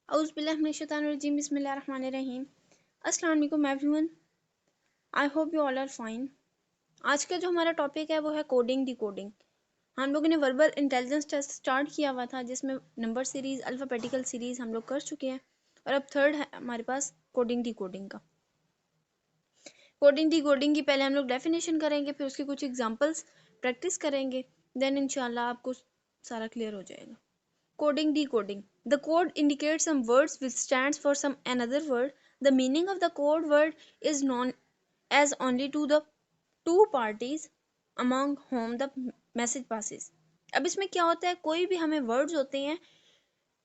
औज़ुबिल्लाहिमिनश्शैतानिर्रजीम बिस्मिल्लाहिर्रहमानिर्रहीम। अस्सलाम वालेकुम everyone, I hope you all are fine. आज का जो हमारा टॉपिक है वो है कोडिंग डिकोडिंग। हम लोगों ने वर्बल इंटेलिजेंस टेस्ट स्टार्ट किया हुआ था जिसमें नंबर सीरीज़ अल्फ़ाबेटिकल सीरीज़ हम लोग कर चुके हैं और अब थर्ड है हमारे पास कोडिंग डिकोडिंग का। कोडिंग डिकोडिंग की पहले हम लोग डेफिनेशन करेंगे, फिर उसके कुछ एग्जांपल्स प्रैक्टिस करेंगे, देन इंशाल्लाह आपको सारा क्लियर हो जाएगा। Coding decoding. The code indicates some words which stands for some another word. The meaning of the code word is known as only to the two parties among whom the message passes. अब इसमें क्या होता है, कोई भी हमें words होते हैं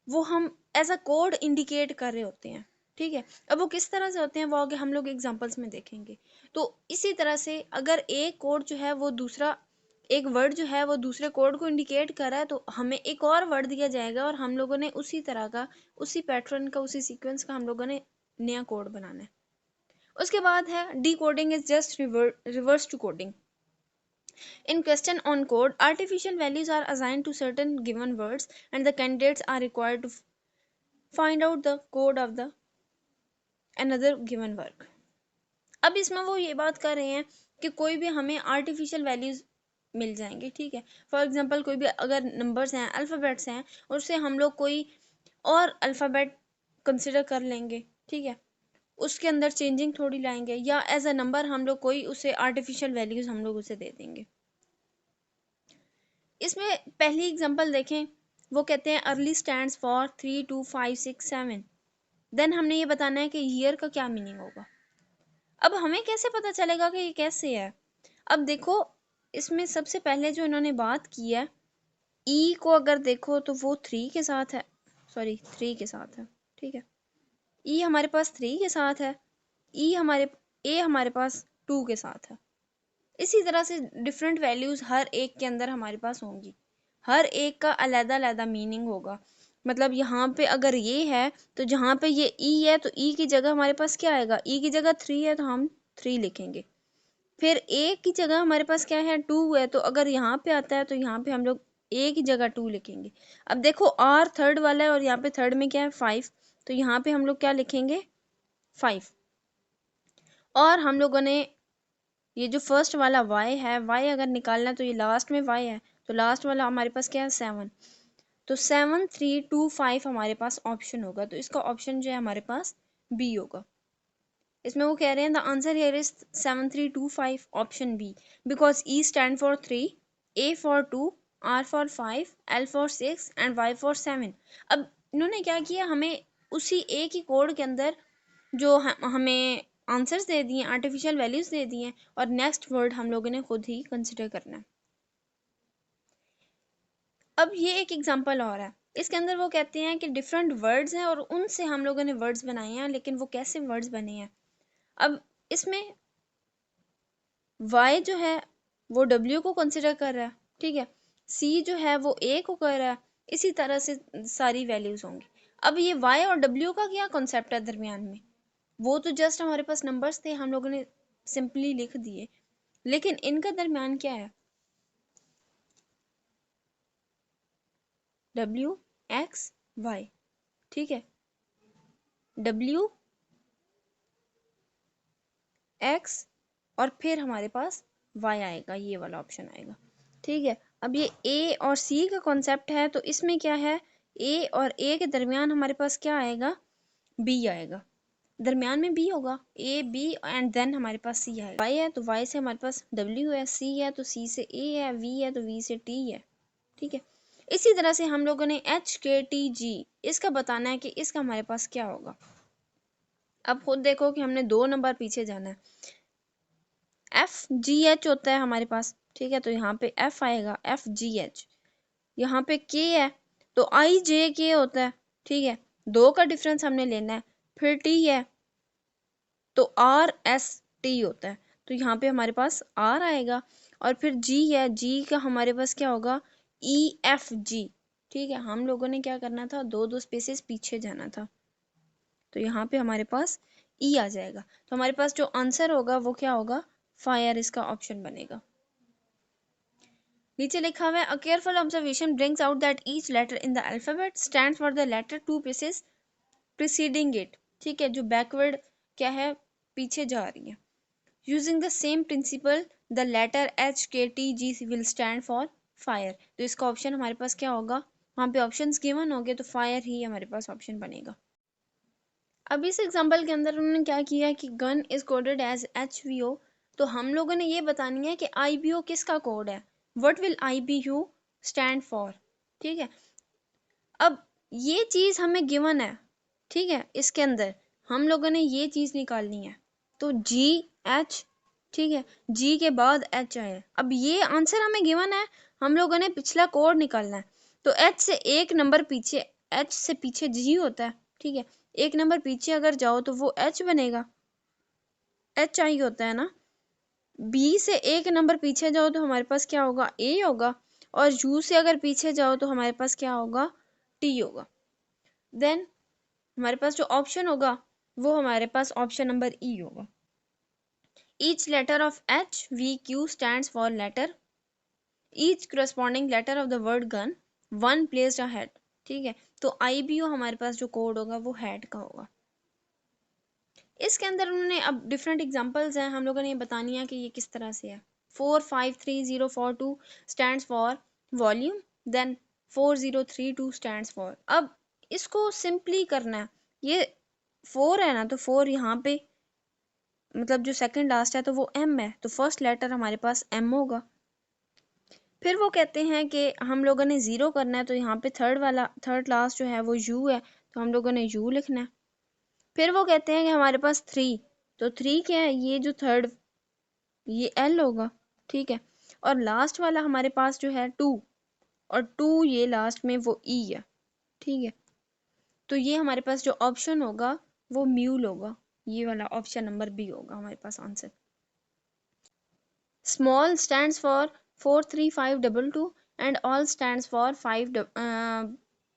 वो हम एज अ कोड इंडिकेट कर रहे होते हैं, ठीक है। अब वो किस तरह से होते हैं वो आगे हम लोग एग्जांपल्स में देखेंगे। तो इसी तरह से अगर एक कोड जो है वो दूसरा एक वर्ड जो है वो दूसरे कोड को इंडिकेट कर रहा है तो हमें एक और वर्ड दिया जाएगा और हम लोगों ने उसी तरह का, उसी पैटर्न का, उसी सीक्वेंस का हम लोगों ने नया कोड बनाना है। उसके बाद है decoding is just reverse to coding. In question on code, artificial values are assigned to certain given words and the candidates are required to find out the code of the another given work. अब इसमें वो ये बात कर रहे हैं कि कोई भी हमें आर्टिफिशियल वैल्यूज मिल जाएंगे, ठीक है। फॉर एग्जांपल कोई भी अगर नंबर्स हैं, अल्फ़ाबेट्स हैं, और उससे हम लोग कोई और अल्फ़ाबेट कंसिडर कर लेंगे, ठीक है। उसके अंदर चेंजिंग थोड़ी लाएंगे या एज अ नंबर हम लोग कोई उसे आर्टिफिशियल वैल्यूज हम लोग उसे दे देंगे। इसमें पहली एग्जांपल देखें, वो कहते हैं अर्ली स्टैंड्स फॉर 3 2 5 6 7। देन हमने ये बताना है कि ईयर का क्या मीनिंग होगा। अब हमें कैसे पता चलेगा कि ये कैसे है। अब देखो, इसमें सबसे पहले जो इन्होंने बात की है, ई को अगर देखो तो वो 3 के साथ है, सॉरी 3 के साथ है, ठीक है। ई हमारे पास 3 के साथ है, ए हमारे पास 2 के साथ है। इसी तरह से डिफरेंट वैल्यूज हर एक के अंदर हमारे पास होंगी, हर एक का अलग अलग मीनिंग होगा। मतलब यहाँ पे अगर ये है तो जहाँ पे ये ई है तो ई की जगह हमारे पास क्या आएगा, ई की जगह 3 है तो हम 3 लिखेंगे। फिर ए की जगह हमारे पास क्या है, 2 है, तो अगर यहाँ पे आता है तो यहाँ पे हम लोग ए की जगह 2 लिखेंगे। अब देखो आर थर्ड वाला है और यहाँ पे थर्ड में क्या है 5, तो यहाँ पे हम लोग क्या लिखेंगे 5। और हम लोगों ने ये जो फर्स्ट वाला y है, y अगर निकालना है तो ये लास्ट में y है, तो लास्ट वाला हमारे पास क्या है 7, तो 7 3 2 5 हमारे पास ऑप्शन होगा। तो इसका ऑप्शन जो है हमारे पास बी होगा। इसमें वो कह रहे हैं the answer here is 7325 option B because E stand for 3, A for 2, R for 5, L for 6 and Y for 7। अब इन्होंने क्या किया, हमें उसी एक ही कोड के अंदर जो हमें आंसर्स दे दिए, आर्टिफिशियल वैल्यूज दे दिए, और नेक्स्ट वर्ड हम लोगों ने खुद ही कंसिडर करना है। अब ये एक एग्जांपल और है, इसके अंदर वो कहते हैं कि डिफरेंट वर्ड्स हैं और उनसे हम लोगों ने वर्ड्स बनाए हैं, लेकिन वो कैसे वर्ड्स बने हैं। अब इसमें y जो है वो w को कंसिडर कर रहा है, ठीक है। c जो है वो a को कर रहा है, इसी तरह से सारी वैल्यूज होंगी। अब ये y और w का क्या कॉन्सेप्ट है दरमियान में, वो तो जस्ट हमारे पास नंबर्स थे, हम लोगों ने सिंपली लिख दिए, लेकिन इनका दरमियान क्या है, w x y, ठीक है। w x और फिर हमारे पास y आएगा, ये वाला ऑप्शन आएगा, ठीक है। अब ये a और c का कॉन्सेप्ट है, तो इसमें क्या है, a और a के दरमियान हमारे पास क्या आएगा, b आएगा, दरमियान में b होगा, a b एंड देन हमारे पास c आएगा। y है तो y से हमारे पास w है, c है तो c से a है, v है तो v से t है, ठीक है। इसी तरह से हम लोगों ने h k t g इसका बताना है कि इसका हमारे पास क्या होगा। अब खुद देखो कि हमने 2 नंबर पीछे जाना है, एफ जी एच होता है हमारे पास, ठीक है, तो यहाँ पे एफ आएगा, एफ जी एच। यहाँ पे के है तो आई जे के होता है, ठीक है, 2 का डिफरेंस हमने लेना है। फिर टी है तो आर एस टी होता है, तो यहाँ पे हमारे पास आर आएगा। और फिर जी है, जी का हमारे पास क्या होगा, ई एफ जी, ठीक है। हम लोगों ने क्या करना था, 2 स्पेसेस पीछे जाना था, तो यहाँ पे हमारे पास ई आ जाएगा। तो हमारे पास जो आंसर होगा वो क्या होगा, फायर, इसका ऑप्शन बनेगा। नीचे लिखा हुआ है a careful observation brings out that each letter in the alphabet stands for the letter 2 pieces preceding it, ठीक है, जो बैकवर्ड क्या है, पीछे जा रही है। Using the same principle the letter HKTG will stand for fire. तो इसका ऑप्शन हमारे पास क्या होगा, वहाँ पे ऑप्शंस गिवन होंगे तो फायर ही हमारे पास ऑप्शन बनेगा। अब इस एग्जांपल के अंदर उन्होंने क्या किया कि gun is coded as HVO, तो हम लोगों ने ये बतानी है कि IBO किसका कोड है, what will IBO stand for, ठीक है। अब ये चीज हमें गिवन है, ठीक है, इसके अंदर हम लोगों ने ये चीज निकालनी है, तो GH, ठीक है, G के बाद H आए। अब ये आंसर हमें गिवन है, हम लोगों ने पिछला कोड निकालना है, तो H से एक नंबर पीछे, H से पीछे G होता है, ठीक है, एक नंबर पीछे अगर जाओ तो वो H बनेगा, HI होता है ना। B से एक नंबर पीछे जाओ तो हमारे पास क्या होगा, A होगा, और U से अगर पीछे जाओ तो हमारे पास क्या होगा, T होगा। देन हमारे पास जो ऑप्शन होगा वो हमारे पास ऑप्शन नंबर E होगा। Each letter of HVQ stands for letter, each corresponding letter of the word gun, one placed ahead, ठीक है। तो IBO हमारे पास जो कोड होगा वो हेड का होगा। इसके अंदर उन्होंने अब डिफरेंट एग्जांपल्स हैं, हम लोगों ने ये बतानी है कि ये किस तरह से है। 453042 stands for volume, then 4032 stands for, अब इसको सिंपली करना है, ये 4 है ना, तो 4 यहाँ पे मतलब जो सेकंड लास्ट है तो वो M है, तो फर्स्ट लेटर हमारे पास M होगा। फिर वो कहते हैं कि हम लोगों ने 0 करना है, तो यहाँ पे थर्ड लास्ट जो है वो U है, तो हम लोगों ने U लिखना है। फिर वो कहते हैं कि हमारे पास 3, तो 3 क्या है, ये जो थर्ड ये L होगा, ठीक है, और लास्ट वाला हमारे पास जो है 2, और 2 ये लास्ट में वो E है, ठीक है। तो ये हमारे पास जो ऑप्शन होगा वो म्यूल होगा, ये वाला ऑप्शन नंबर B होगा हमारे पास answer. Small stands for 43522 and all stands for 5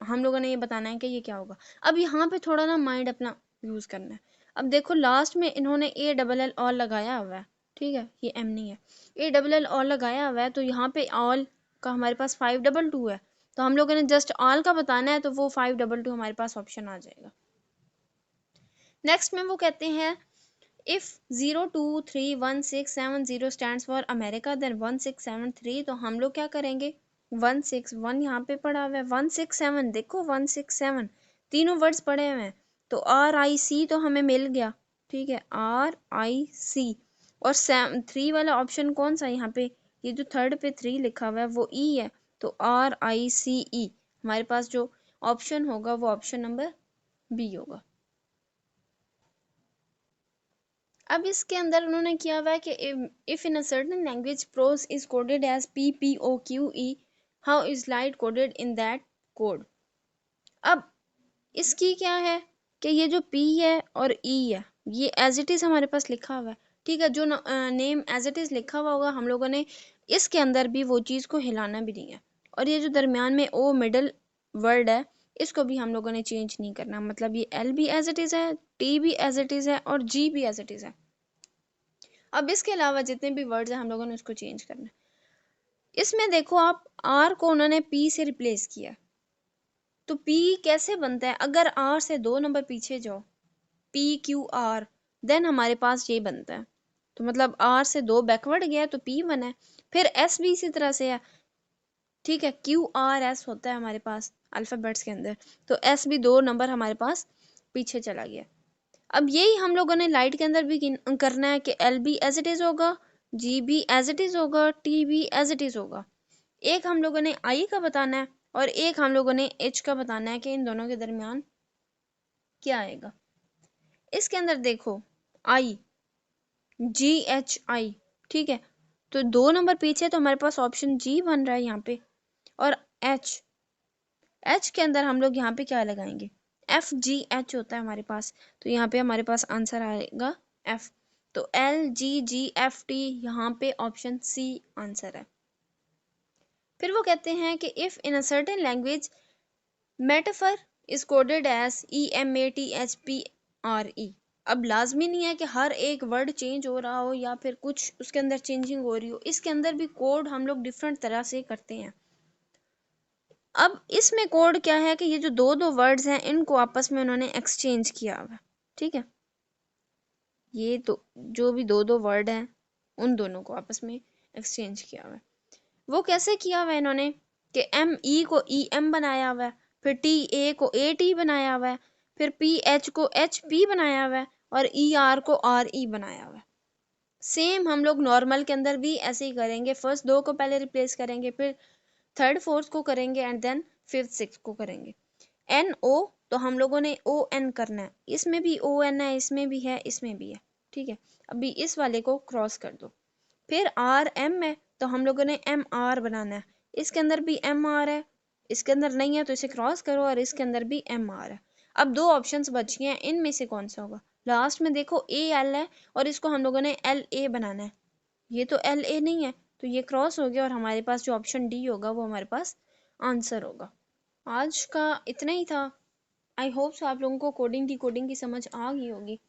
हम लोगों ने ये बताना है कि ये क्या होगा। अब यहाँ पे थोड़ा ना माइंड अपना यूज करना है। अब देखो लास्ट में इन्होंने ALL ऑल लगाया हुआ है, ठीक है, ये M नहीं है, ALL ऑल लगाया हुआ है, तो यहाँ पे ऑल का हमारे पास 522 है, तो हम लोगों ने जस्ट ऑल का बताना है, तो वो 522 हमारे पास ऑप्शन आ जाएगा। नेक्स्ट में वो कहते हैं if 023167 stands for America then 1673, तो हम लोग क्या करेंगे, 161 यहाँ पे पड़ा हुआ है, 167 देखो 167 तीनों वर्ड्स पड़े हुए हैं, तो RIC तो हमें मिल गया, ठीक है, RIC, और 3 वाला ऑप्शन कौन सा है यहाँ पे, ये जो थर्ड पे 3 लिखा हुआ है वो E है, तो RICE हमारे पास जो ऑप्शन होगा वो ऑप्शन नंबर B होगा। अब इसके अंदर उन्होंने किया हुआ है कि if in a certain language prose is coded as PPOQE, how is light coded in that code. अब इसकी क्या है कि ये जो P है और E है ये एज इट इज हमारे पास लिखा हुआ है, ठीक है, जो नेम एज इट इज लिखा हुआ होगा हम लोगों ने इसके अंदर भी वो चीज़ को हिलाना भी नहीं है, और ये जो दरमियान में O मिडल वर्ड है इसको भी हम लोगों ने चेंज नहीं करना, मतलब ये L भी एज इट इज है, T भी एज इट इज है, और G भी एज इट इज है। अब इसके अलावा जितने भी वर्ड्स हैं हम लोगों ने उसको चेंज करना है। इसमें देखो आप R को उन्होंने P से रिप्लेस किया, तो P कैसे बनता है, अगर R से 2 नंबर पीछे जाओ PQR, देन हमारे पास ये बनता है, तो मतलब R से 2 बैकवर्ड गया तो P बना है। फिर S भी इसी तरह से है, ठीक है, QRS होता है हमारे पास अल्फाबेट्स के अंदर, तो S भी 2 नंबर हमारे पास पीछे चला गया। अब यही हम लोगों ने लाइट के अंदर भी करना है कि L भी एज इट इज होगा, G भी एज इट इज होगा, T भी एज इट इज होगा। एक हम लोगों ने I का बताना है और एक हम लोगों ने H का बताना है कि इन दोनों के दरमियान क्या आएगा। इसके अंदर देखो GHI, ठीक है, तो 2 नंबर पीछे तो हमारे पास ऑप्शन G बन रहा है यहाँ पे, और H के अंदर हम लोग यहाँ पे क्या लगाएंगे, FGH होता है हमारे पास, तो यहाँ पे हमारे पास आंसर आएगा F, तो LGGFT यहाँ पे ऑप्शन C आंसर है। फिर वो कहते हैं कि if in a certain language metaphor is coded as EMATHPRE, अब लाजमी नहीं है कि हर एक वर्ड चेंज हो रहा हो या फिर कुछ उसके अंदर चेंजिंग हो रही हो, इसके अंदर भी कोड हम लोग डिफरेंट तरह से करते हैं। अब इसमें कोड क्या है कि ये जो दो दो वर्ड्स हैं इनको आपस में उन्होंने एक्सचेंज किया हुआ है। ठीक है, ये तो जो भी दो दो वर्ड हैं उन दोनों को आपस में एक्सचेंज किया हुआ है। वो कैसे किया हुआ है इन्होंने कि एम ई को ई एम बनाया हुआ है, फिर टी ए को ए टी बनाया हुआ है, फिर पी एच को एच पी बनाया हुआ है, और ई आर को आर ई बनाया हुआ है। सेम हम लोग नॉर्मल के अंदर भी ऐसे ही करेंगे, फर्स्ट दो को पहले रिप्लेस करेंगे, फिर थर्ड फोर्थ को करेंगे, एंड देन फिफ्थ सिक्स को करेंगे। एन ओ तो हम लोगों ने ओ एन करना है, इसमें भी ओ एन है, इसमें भी है, इसमें भी है। ठीक है, अभी इस वाले को क्रॉस कर दो। फिर आर एम है तो हम लोगों ने एम आर बनाना है, इसके अंदर भी एम आर है, इसके अंदर नहीं है तो इसे क्रॉस करो, और इसके अंदर भी एम आर है। अब दो ऑप्शंस बच गए हैं, इनमें से कौन सा होगा? लास्ट में देखो ए एल है और इसको हम लोगों ने एल ए बनाना है, ये तो एल ए नहीं है तो ये क्रॉस हो गया, और हमारे पास जो ऑप्शन डी होगा वो हमारे पास आंसर होगा। आज का इतना ही था। आई होप सो आप लोगों को कोडिंग डी कोडिंग की समझ आ गई होगी।